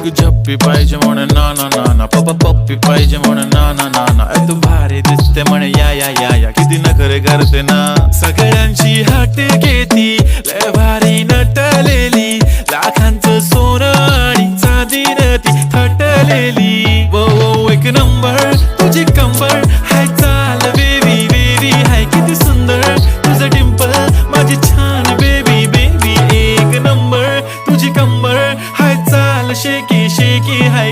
एक झप्पी पाहिजे म्हणे ना ना ना ना, पप्पी पाहिजे म्हणे ना ना ना ना. तू भारी दिसते म्हणे या या या या, किती नखरे करते ना. सगळ्यांची हात घेती लय भारी नटलेली, लाखांचं सोनं आणि चांदीनं ती थटलेली. वो वो एक नंबर तुझी कंबर हाय, चाल बेबी बेबी हाय किती सुंदर तुझं डिंपल माझी छान बेबी बेबी. एक नंबर तुझी कंबर हाय, चाल शेकी शेकी हाय.